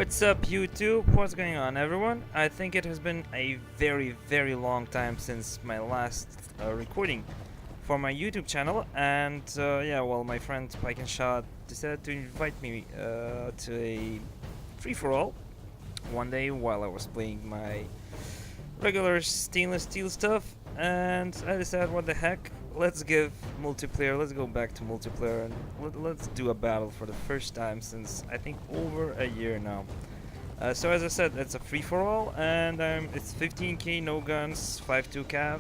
What's up, YouTube? What's going on, everyone? I think it has been a very long time since my last recording for my YouTube channel, and yeah, well, my friend Pike and Shot decided to invite me to a free-for-all one day while I was playing my regular stainless steel stuff, and I decided, what the heck, let's go back to multiplayer, and let's do a battle for the first time since I think over a year now. So as I said, it's a free-for-all, and it's 15k, no guns, 5.2 cav,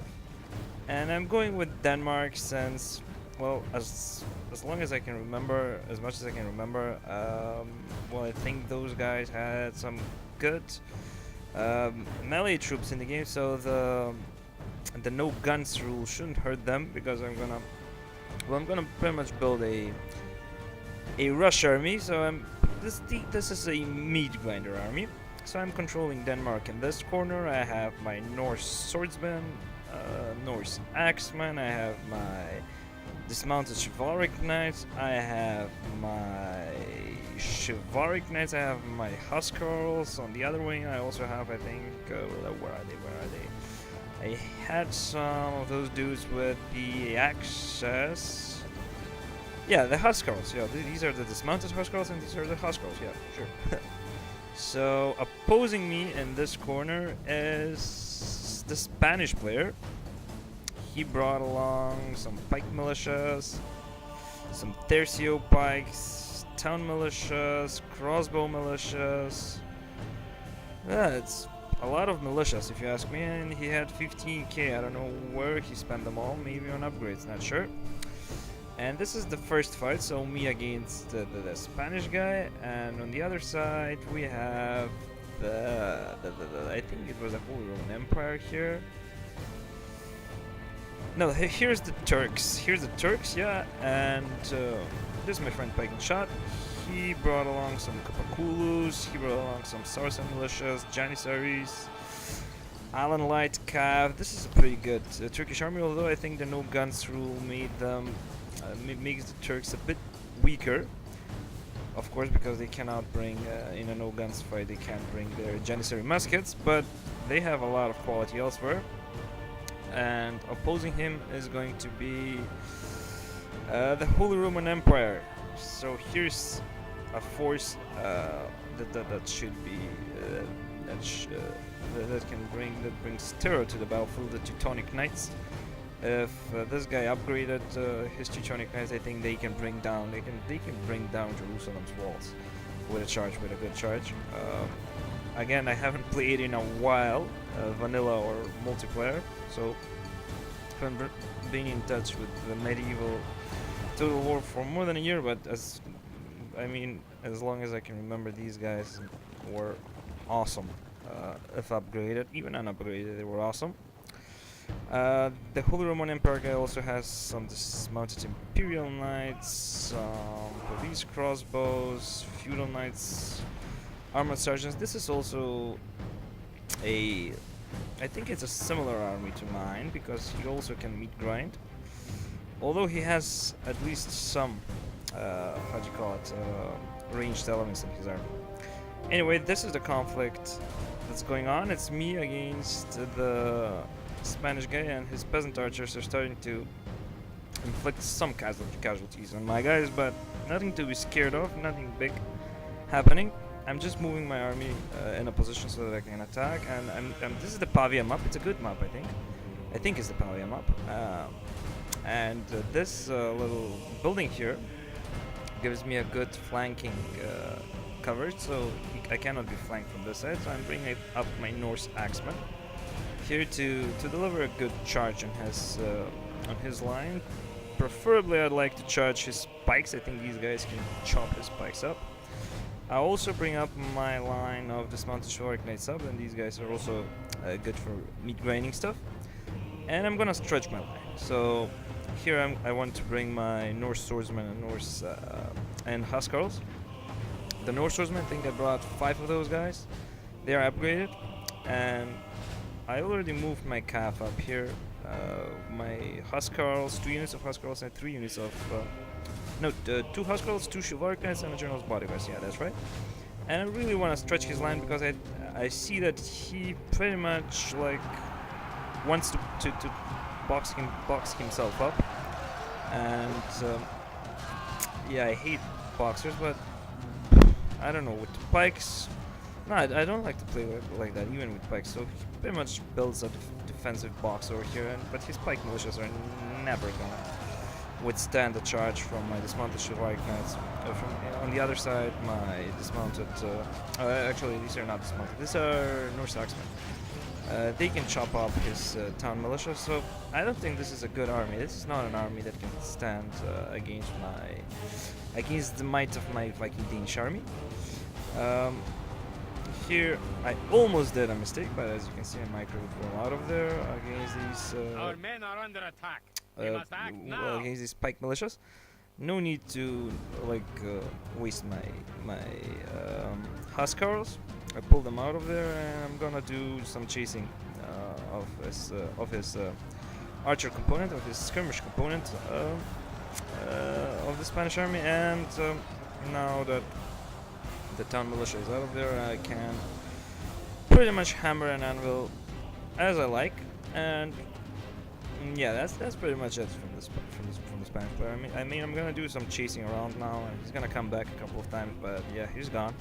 and I'm going with Denmark since, well, as long as I can remember, as much as I can remember. Well, I think those guys had some good melee troops in the game, so the no guns rule shouldn't hurt them, because I'm gonna pretty much build a rush army. So this is a meat grinder army. So I'm controlling Denmark in this corner. I have my Norse swordsman, Norse axeman. I have my dismounted chivalric knights. I have my chivalric knights. I have my huscarls on the other wing. I also have, I think, where are they? I had some of those dudes with the axes. Yeah, the Huscarls. Yeah, these are the dismounted Huscarls, and these are the Huscarls. Yeah, sure. So opposing me in this corner is the Spanish player. He brought along some pike militias, some tercio pikes, town militias, crossbow militias. Yeah, it's a lot of militias, if you ask me, and he had 15k. I don't know where he spent them all, maybe on upgrades, not sure. And this is the first fight, so me against the Spanish guy, and on the other side we have I think it was a Holy Roman Empire here. No, here's the Turks. Here's the Turks, yeah, and this is my friend Pike and Shot. He brought along some Kapakulus, he brought along some Saracen militias, Janissaries, Alan Light Cav. This is a pretty good Turkish army, although I think the no guns rule made them makes the Turks a bit weaker. Of course, because they cannot bring in a no guns fight, they can't bring their Janissary muskets, but they have a lot of quality elsewhere. And opposing him is going to be the Holy Roman Empire. So here's a force that should be that brings terror to the battlefield, the Teutonic Knights. If this guy upgraded his Teutonic Knights, I think they can bring down Jerusalem's walls with a good charge. Again, I haven't played in a while, vanilla or multiplayer, so haven't been in touch with the medieval Total War for more than a year, but as long as I can remember, these guys were awesome. If upgraded, even unupgraded, they were awesome. The Holy Roman Empire guy also has some dismounted Imperial Knights, some police crossbows, feudal knights, armored sergeants. This is also I think it's a similar army to mine, because he also can meat grind. Although he has at least some, ranged elements in his army. Anyway, this is the conflict that's going on. It's me against the Spanish guy, and his peasant archers are starting to inflict some casualties on my guys, but nothing to be scared of, nothing big happening. I'm just moving my army in a position so that I can attack, and this is the Pavia map. It's a good map, I think. I think it's the Pavia map. And this little building here gives me a good flanking coverage, so I cannot be flanked from this side, so I'm bringing up my Norse axeman here to deliver a good charge on his line. Preferably, I'd like to charge his spikes. I think these guys can chop his spikes up. I also bring up my line of dismounted chivalric knights up, and these guys are also good for meat grinding stuff. And I'm gonna stretch my line. So here I want to bring my Norse swordsman and Norse and Huscarls. The Norse swordsman, I think I brought 5 of those guys. They are upgraded, and I already moved my calf up here. My Huscarls, 2 units of Huscarls and 3 units of 2 Huscarls, 2 chivalric knights, and a general's bodyguards. Yeah, that's right. and I really want to stretch his line because I see that he pretty much like wants to box himself up, and yeah, I hate boxers, but I don't know, with pikes. No, I don't like to play like that, even with pikes. So he pretty much builds a defensive box over here, but his pike militias are never gonna withstand the charge from my dismounted chivalric knights. On the other side, my dismounted. Actually, these are not dismounted. These are Norse axemen. They can chop up his town militia. So I don't think this is a good army. This is not an army that can stand against the might of my Viking Danish army. Here I almost did a mistake, but as you can see, I microed well out of there against these. Our men are under attack. Well, against these pike militias. No need to like waste my huscarls. I pulled them out of there, and I'm gonna do some chasing of his archer component, of his skirmish component of the Spanish army. And now that the town militia is out of there, I can pretty much hammer and anvil as I like. And yeah, that's pretty much it from the Spanish player. I mean, I'm gonna do some chasing around now, and he's gonna come back a couple of times, but yeah, he's gone.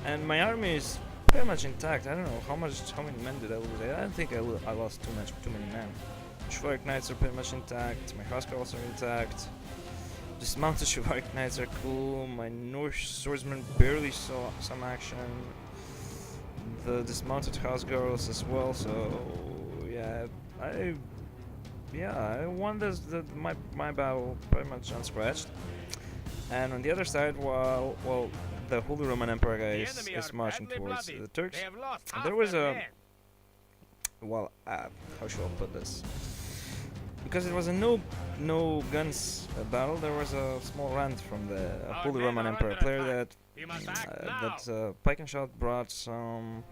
And my army is pretty much intact. I don't know how many men did I lose. I don't think I lost too many men. Chivalric knights are pretty much intact. My huscarls are intact. Dismounted chivalric knights are cool. My Norse swordsmen barely saw some action. The dismounted huscarls as well. So yeah, I won my battle pretty much unscratched. And on the other side, while the Holy Roman Empire guy is marching towards the Turks, there was a how should I put this? Because it was a no guns battle, there was a small rant from the Holy Roman Empire player that Pike and Shot brought some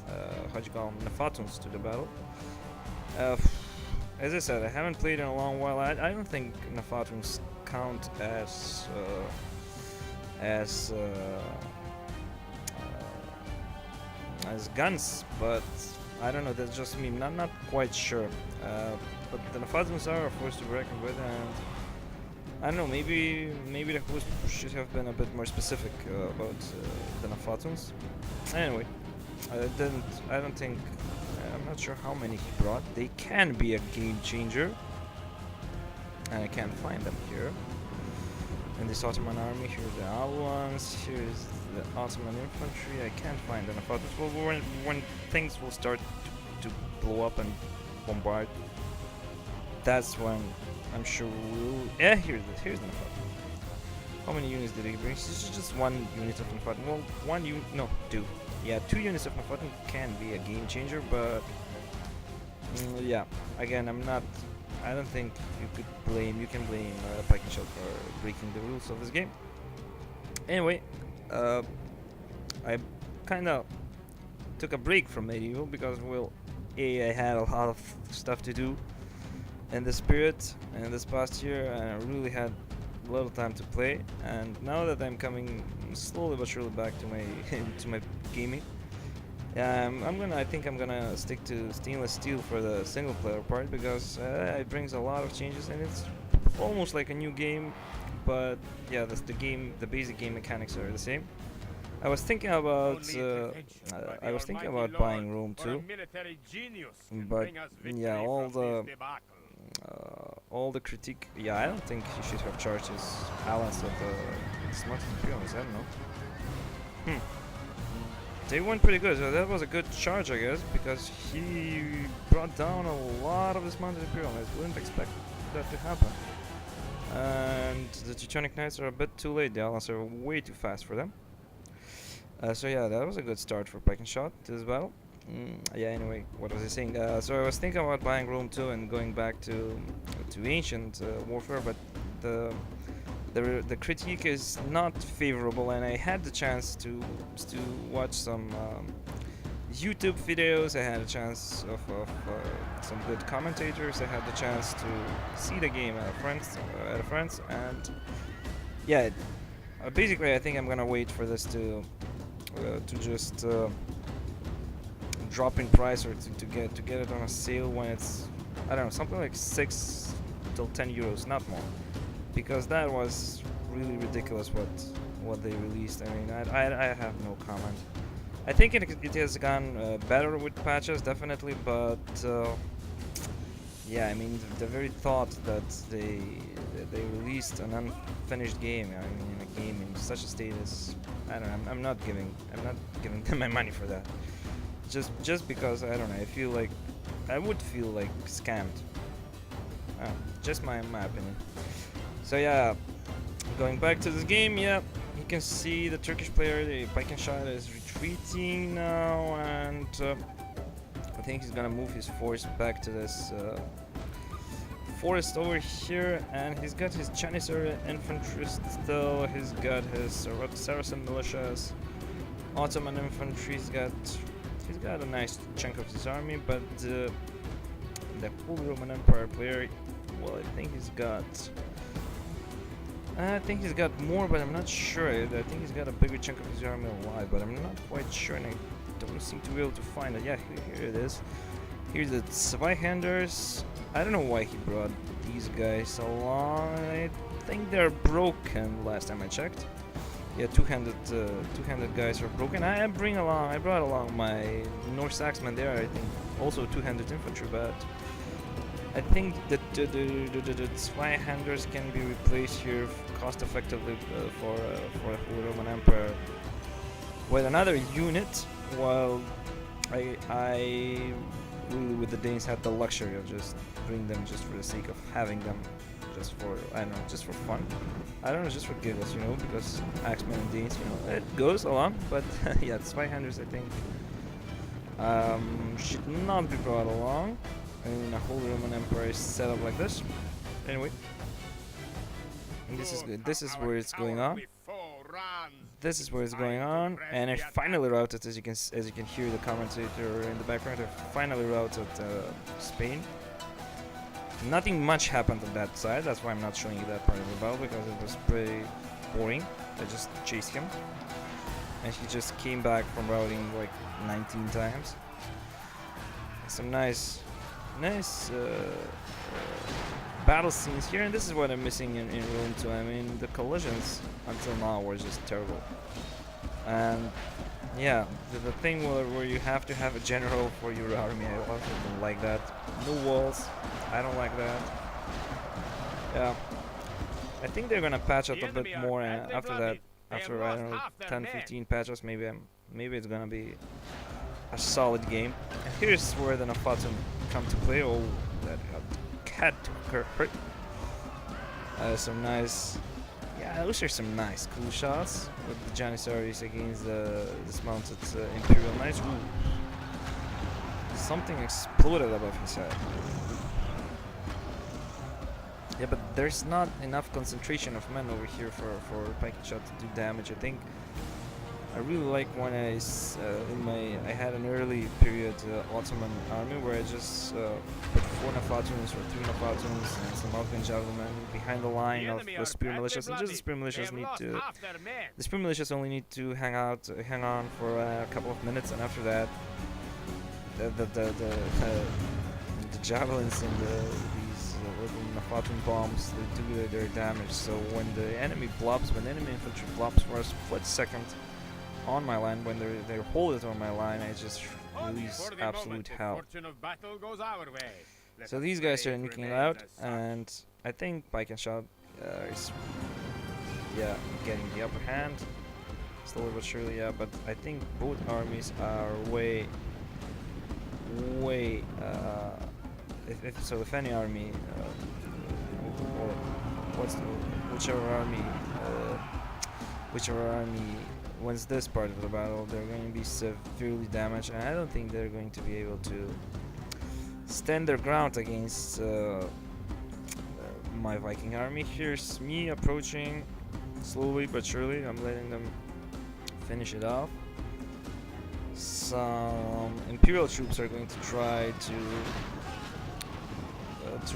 how do you call them, Nefatuns to the battle. As I said, I haven't played in a long while. I don't think Nefatuns count as guns, but I don't know. That's just me. Not quite sure. But the Nefatuns are a force to be reckoned with, and I don't know. Maybe the host should have been a bit more specific about the Nefatuns. Anyway, I don't think. I'm not sure how many he brought. They can be a game changer, and I can't find them here. In this Ottoman army, here's the Alans, here's the Ottoman infantry. I can't find them. Well, when things will start to blow up and bombard, that's when I'm sure we'll. Yeah, here's the Nefatu. How many units did he bring? It's just one unit of Nefatu. Well, no, two. Yeah, 2 units of Nefatu can be a game changer, but yeah, again, I don't think you can blame Pike and Shot for breaking the rules of this game. Anyway, I kind of took a break from medieval because, well, I had a lot of stuff to do in the spirit in this past year, and I really had little time to play. And now that I'm coming slowly but surely back to my to my gaming, I think I'm gonna stick to stainless steel for the single player part, because it brings a lot of changes and it's almost like a new game. But yeah, the basic game mechanics are the same. I was thinking about buying Rome too, but yeah, all the critique. Yeah, I don't think he should have charged his allies with the smart imperials. I don't know. They went pretty good. So that was a good charge, I guess, because he brought down a lot of dismounted imperialists. Wouldn't expect that to happen. And the Teutonic Knights are a bit too late. The allies are way too fast for them. So yeah, that was a good start for Pike and Shot to this battle. Yeah, anyway, what was I saying? So I was thinking about buying Rome 2 and going back to ancient warfare, but the critique is not favorable, and I had the chance to watch some YouTube videos. I had a chance of some good commentators. I had the chance to see the game at a friend's, and yeah, basically I think I'm gonna wait for this to to just drop in price, or to get it on a sale when it's, I don't know, something like 6 till 10 euros, not more, because that was really ridiculous what they released. I mean, I have no comment. I think it has gone better with patches, definitely, but yeah, I mean, the very thought that they released an unfinished game, I mean, a game in such a state is, I don't know, I'm not giving them my money for that. Just because, I don't know, I would feel like scammed. Just my opinion. So yeah, going back to this game, yeah, you can see the Turkish player, the Baykanşehir, is retreating now, and I think he's gonna move his force back to this forest over here, and he's got his Janissary infantry still, he's got his Saracen militias, Ottoman infantry, he's got a nice chunk of his army, but the Holy Roman Empire player, well, I think he's got more, but I'm not sure. I think he's got a bigger chunk of his army alive, but I'm not quite sure, and I don't seem to be able to find it. Yeah, here it is. Here's the Zweihanders. I don't know why he brought these guys along. I think they're broken last time I checked. Yeah, two-handed guys are broken. I brought along my North Saxman there. I think also two-handed infantry, but I think that the Zweihanders can be replaced here cost effectively for the Holy Roman Empire with another unit, while I really, with the Danes, had the luxury of just bring them just for the sake of having them, just for, I don't know, just for fun. I don't know, just for giggles, you know, because Axemen and Danes, you know, it goes along, but yeah, the Zweihanders, I think, should not be brought along. I mean, a Holy Roman Empire is set up like this. Anyway, and this is good. This is where it's going on. This is where it's going on, and I finally routed, as you can hear the commentator in the background. I finally routed Spain. Nothing much happened on that side. That's why I'm not showing you that part of the battle, because it was pretty boring. I just chased him, and he just came back from routing like 19 times. Some nice battle scenes here, and this is what I'm missing in Rome too. I mean, the collisions until now were just terrible, and yeah, the thing where you have to have a general for your army, I also don't like that. No walls, I don't like that. Yeah, I think they're gonna patch up a bit more after that. After, I don't know, 10-15 patches, maybe it's gonna be a solid game. And here's where the Nafatun come to play. Oh, that cat hurt. Some nice, yeah, those are some nice cool shots with the Janissaries against the dismounted Imperial Knights. Ooh. Something exploded above his head. Yeah, but there's not enough concentration of men over here for Baykanşehir to do damage. I think I really like when I had an early period Ottoman army where I just put 4 Nafatuns or 3 Nafatuns and some Afghan javelin behind the line of the spear militias, and just the spear militias only need to hang on for a couple of minutes, and after that the javelins and these little Nafatun bombs, they do their damage. So when the enemy infantry flops for a split second on my line, when they hold it on my line, I just release absolute hell. So these guys are nuking it out, and I think Baykanşehir is getting the upper hand, slowly but surely. Yeah, but I think both armies are if any army, whichever army wins this part of the battle, they're going to be severely damaged, and I don't think they're going to be able to stand their ground against my Viking army. Here's me approaching slowly but surely. I'm letting them finish it off. Some Imperial troops are going to try to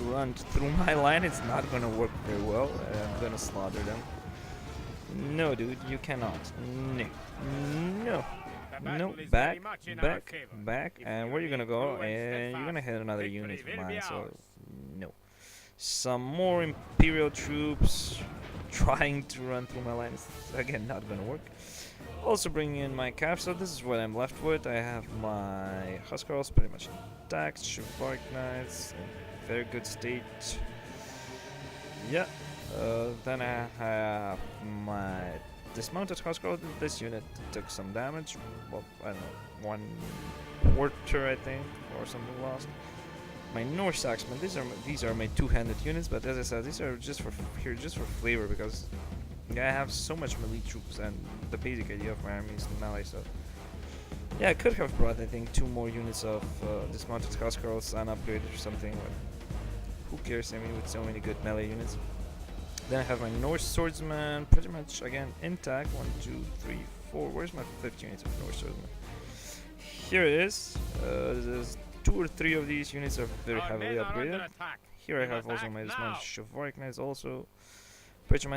run through my line. It's not going to work very well. I'm going to slaughter them. No, dude, you cannot. No. No. No, back, back, back, and where are you gonna go? And you're gonna hit another unit of mine, so no. Some more Imperial troops trying to run through my lines. Again, not gonna work. Also bringing in my cav, so this is what I'm left with. I have my Huskarls pretty much intact, Chivalric Knights in very good state. Yeah. Then I have my dismounted Huskarl. This unit took some damage. Well, I don't know, 1/4 I think, or something lost. My Norse Axemen. These are my two-handed units, but as I said, these are just for flavor because I have so much melee troops and the basic idea of my army is melee. So yeah, I could have brought I think 2 more units of dismounted Huskarls and upgraded or something. But who cares? I mean, with so many good melee units. Then I have my Norse Swordsman pretty much again intact. 1, 2, 3, 4. Where's my 5th unit of Norse Swordsman? Here it is. There's 2 or 3 of these units are very heavily upgraded. Here I have also my dismounted Chivalric Knights also pretty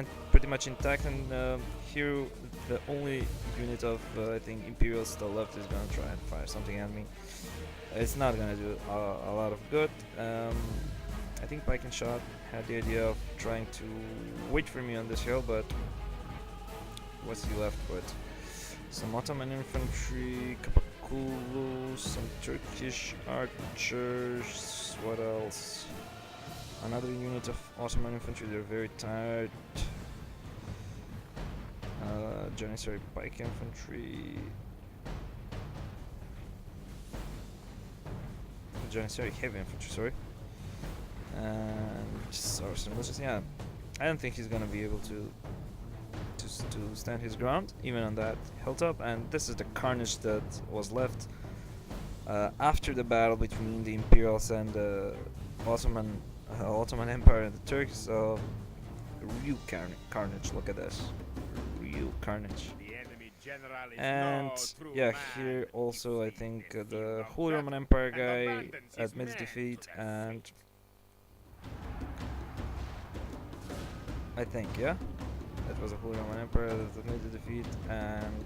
much intact, and here the only unit of I think Imperial still left is gonna try and fire something at me. It's not gonna do a lot of good. I think Pike and Shot had the idea of trying to wait for me on this hill, but what's he left with? Some Ottoman infantry, Kapakulu, some Turkish archers, what else? Another unit of Ottoman infantry, they're very tired. Janissary Pike infantry. Janissary heavy infantry, sorry. And Saracen, yeah, I don't think he's gonna be able to stand his ground even on that hilltop. And this is the carnage that was left after the battle between the Imperials and the Ottoman Empire and the Turks. So real carnage. Look at this, real carnage. And yeah, here also I think the Holy Roman Empire guy admits defeat, and I think, yeah, that was a Holy Roman Emperor that admitted defeat, and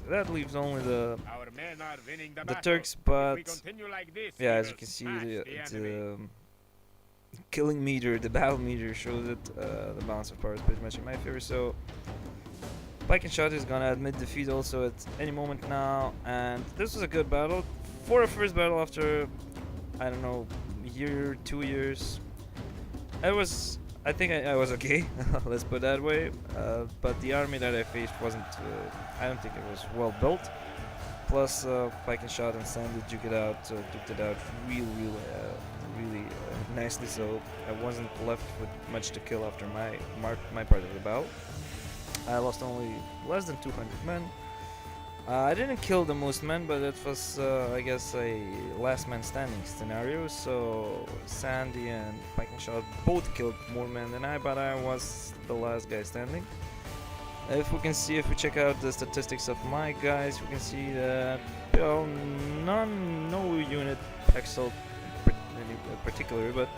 that leaves only the Turks. But yeah, as you can see, the killing meter, the battle meter shows that the balance of power is pretty much in my favor. So Pike and Shot is gonna admit defeat also at any moment now, and this was a good battle for a first battle after I don't know, year, 2 years. I think I was okay, let's put it that way, but the army that I faced wasn't, I don't think it was well built. Plus, Pike and Shot and Sandy duked it out really nicely, so I wasn't left with much to kill after my part of the battle. I lost only less than 200 men. I didn't kill the most men, but it was, I guess, a last man standing scenario. So Sandy and Pike and Shot both killed more men than I, but I was the last guy standing. If we check out the statistics of my guys, we can see that no unit excelled in particular, but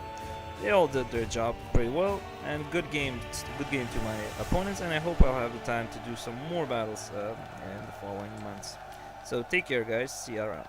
they all did their job pretty well, and good game to my opponents, and I hope I'll have the time to do some more battles in the following months. So take care guys, see you around.